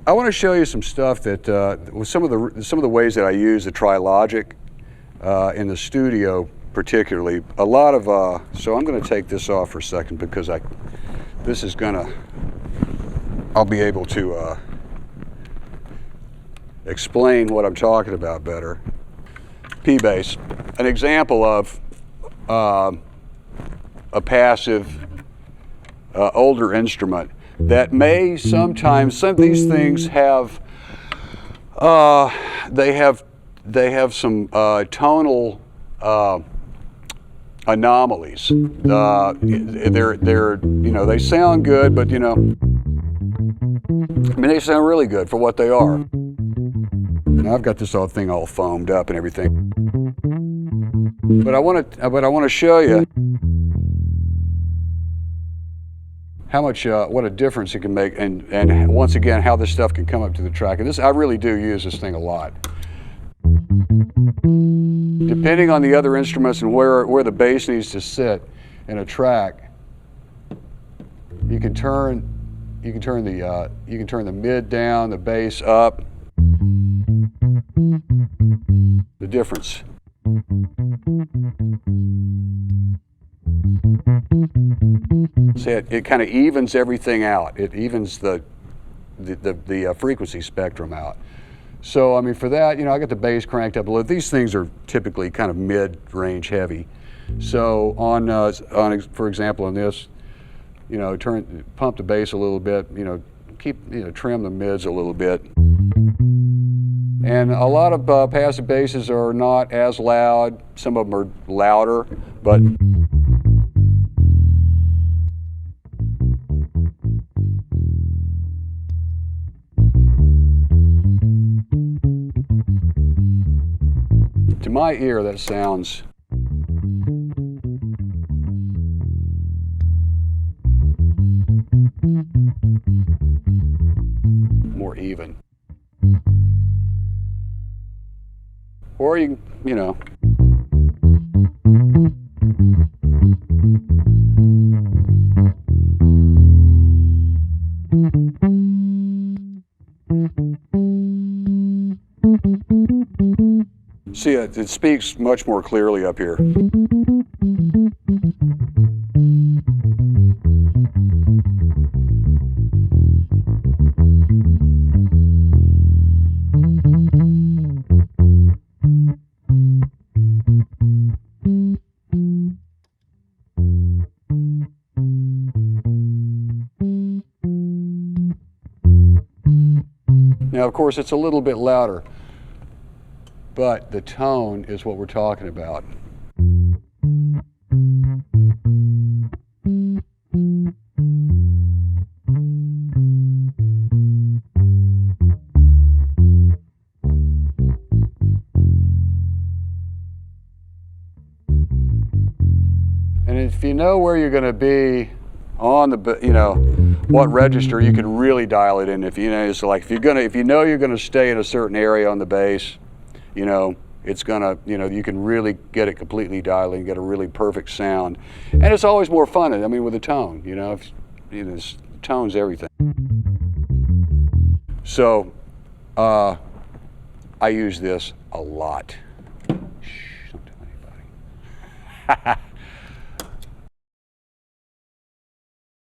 I want to show you some stuff that some of the ways that I use the Logic in the studio, particularly. A lot of so I'm going to take this off for a second because this is gonna, I'll be able to explain what I'm talking about better. P-bass, an example of a passive older instrument that may sometimes, some of these things have they have some tonal anomalies. They're you know, they sound good, but you know, I mean, they sound really good for what they are. Now I've got this whole thing all foamed up and everything, but I want to show you how much, what a difference it can make, and once again, how this stuff can come up to the track. And this, I really do use this thing a lot. Depending on the other instruments and where the bass needs to sit in a track, you can turn the mid down, the bass up. The difference. See, it kind of evens everything out. It evens the frequency spectrum out. So I mean, for that, you know, I got the bass cranked up a little. These things are typically kind of mid-range heavy. So on for example, on this, you know, pump the bass a little bit. You know, trim the mids a little bit. And a lot of passive basses are not as loud. Some of them are louder, but to my ear, that sounds more even. Or you know. See, it speaks much more clearly up here. Now, of course, it's a little bit louder, but the tone is what we're talking about. And if you know where you're going to be on the, you know, what register, you can really dial it in. If you know, it's like if you know you're going to stay in a certain area on the bass, you know, it's gonna, you know, you can really get it completely dialed in, get a really perfect sound, and it's always more fun. I mean, with a tone, you know, tone's everything. So, I use this a lot. Shh, don't tell anybody.